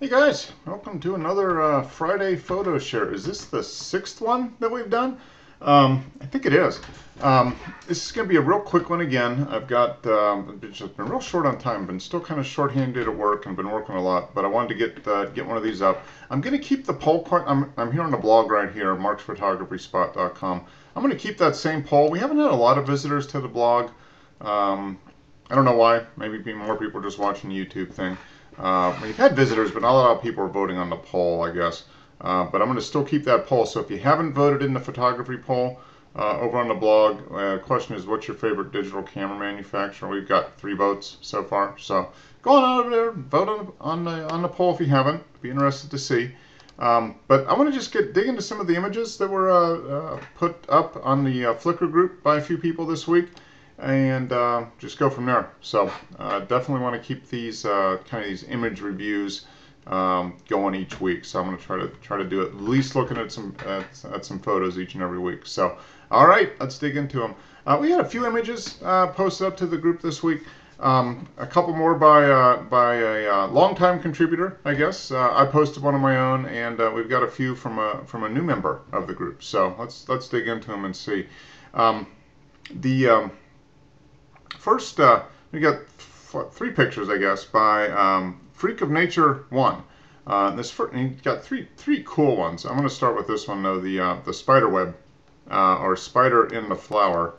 Hey guys, welcome to another Friday photo share. Is this the sixth one that we've done? I think it is. This is going to be a real quick one again. I've got just been real short on time, been still kind of short-handed at work and been working a lot, but I wanted to get one of these up. I'm going to keep the poll quite. I'm here on the blog right here, marksphotographyspot.com. I'm going to keep that same poll. We haven't had a lot of visitors to the blog. I don't know why. Maybe more people are just watching the YouTube thing. We've had visitors, but not a lot of people are voting on the poll, I guess. But I'm going to still keep that poll. So if you haven't voted in the photography poll over on the blog, the question is, what's your favorite digital camera manufacturer? We've got 3 votes so far. So go on over there, vote on the poll if you haven't. Be interested to see. But I want to just dig into some of the images that were put up on the Flickr group by a few people this week, and just go from there. So definitely want to keep these kind of these image reviews going each week. So I'm going to try to do at least looking at some photos each and every week. So all right, let's dig into them. We had a few images posted up to the group this week. A couple more by a longtime contributor, I guess. I posted one of my own, and we've got a few from a new member of the group. So let's dig into them and see. First, we got 3 pictures, I guess, by Freak of Nature 1. He's got three cool ones. I'm going to start with this one though, the spider web or spider in the flower.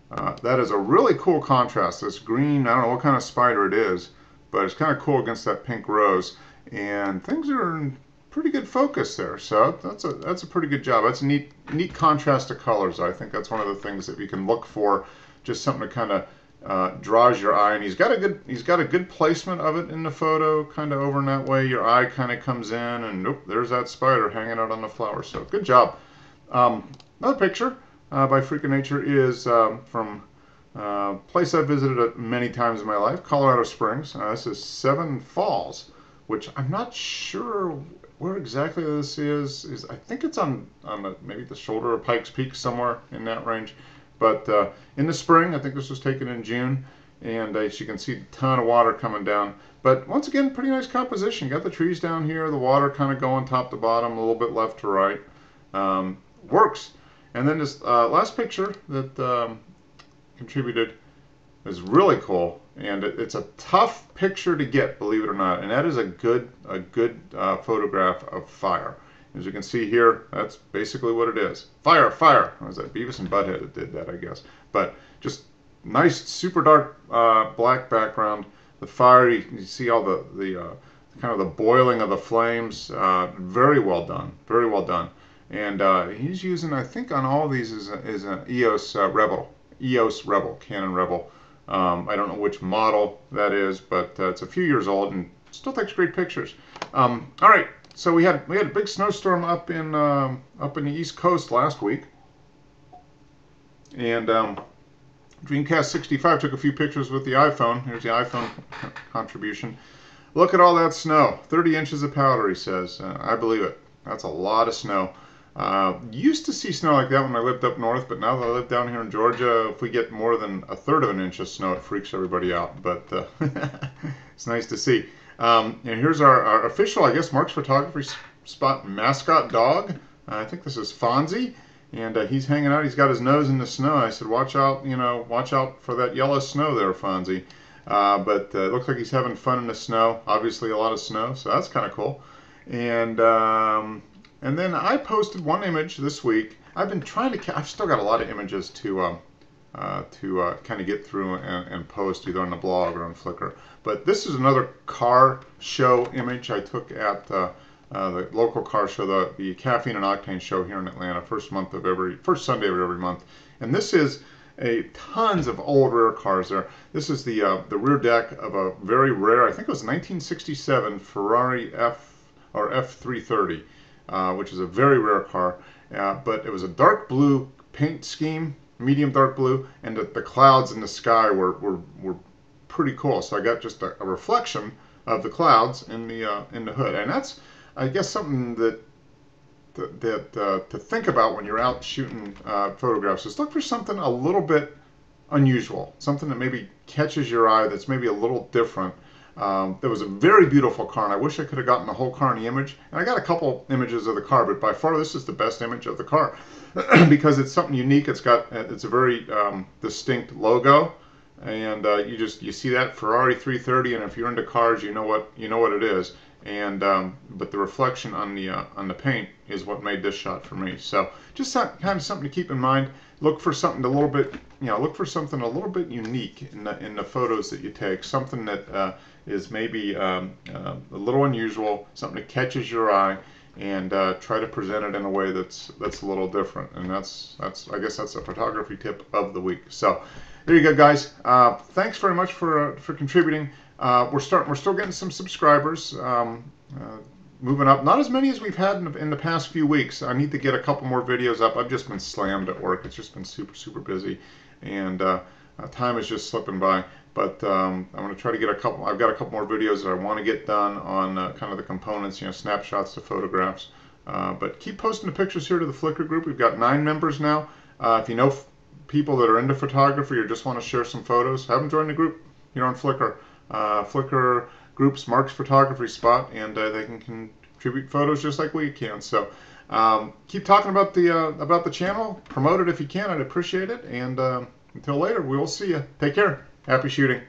That is a really cool contrast. This green, I don't know what kind of spider it is, but it's kind of cool against that pink rose, and things are in pretty good focus there. So that's a pretty good job. That's a neat contrast of colors. I think that's one of the things that we can look for. Just something to kind of draws your eye, and he's got a good placement of it in the photo, kind of over in that way. Your eye kind of comes in, and nope, there's that spider hanging out on the flower. So good job. Another picture by Freak of Nature is from a place I've visited many times in my life, Colorado Springs. This is Seven Falls, which I'm not sure where exactly this is. I think it's on maybe the shoulder of Pikes Peak, somewhere in that range. But in the spring, I think this was taken in June, and as you can see, a ton of water coming down. But once again, pretty nice composition. You got the trees down here, the water kind of going top to bottom, a little bit left to right. Works. And then this last picture that contributed is really cool, and it's a tough picture to get, believe it or not. And that is a good photograph of fire. As you can see here, that's basically what it is. Fire, fire. Was that Beavis and Butthead that did that, I guess. But just nice, super dark black background. The fire, you see all the kind of the boiling of the flames. Very well done, very well done. And he's using, I think, on all of these is an EOS Rebel, Canon Rebel. I don't know which model that is, but it's a few years old and still takes great pictures. All right. So we had a big snowstorm up in the East Coast last week, and Dreamcast 65 took a few pictures with the iPhone. Here's the iPhone contribution. Look at all that snow, 30 inches of powder, he says. I believe it. That's a lot of snow. Used to see snow like that when I lived up north, but now that I live down here in Georgia, if we get more than 1/3 of an inch of snow, it freaks everybody out. But it's nice to see. And here's our official, I guess, Mark's Photography Spot mascot dog. I think this is Fonzie, and he's hanging out. He's got his nose in the snow. I said, watch out, watch out for that yellow snow there, Fonzie. But it looks like he's having fun in the snow. Obviously, a lot of snow, so that's kind of cool. And then I posted one image this week. I've been trying to. I've still got a lot of images to kind of get through and post either on the blog or on Flickr. But this is another car show image I took at the local car show, the Caffeine and Octane show here in Atlanta, first Sunday of every month. And this is tons of old rare cars there. This is the rear deck of a very rare, I think it was 1967 Ferrari F330, which is a very rare car. But it was a dark blue paint scheme, medium dark blue, and the clouds in the sky were pretty cool. So I got just a reflection of the clouds in the hood, and that's, I guess, something that to think about when you're out shooting photographs. Is look for something a little bit unusual, something that maybe catches your eye, that's maybe a little different. There was a very beautiful car, and I wish I could have gotten the whole car in the image. And I got a couple images of the car, but by far this is the best image of the car because it's something unique. It's a very distinct logo, and you see that Ferrari 330, and if you're into cars, you know what it is. And but the reflection on the paint is what made this shot for me. So just kind of something to keep in mind. Look for something look for something a little bit unique in the photos that you take. Something that is maybe a little unusual, something that catches your eye, and try to present it in a way that's a little different. And that's I guess that's a photography tip of the week. So there you go, guys. Thanks very much for contributing. We're still getting some subscribers. Moving up, not as many as we've had in the past few weeks. I need to get a couple more videos up. I've just been slammed at work. It's just been super busy, and time is just slipping by. But I'm going to try to get I've got a couple more videos that I want to get done on kind of the components, snapshots to photographs. But keep posting the pictures here to the Flickr group. We've got 9 members now. If you know people that are into photography or just want to share some photos, have them join the group here on Flickr. Flickr groups Mark's photography spot, and they can contribute photos just like we can. So keep talking about the channel, promote it if you can. I'd appreciate it. And until later, we will see you. Take care. Happy shooting.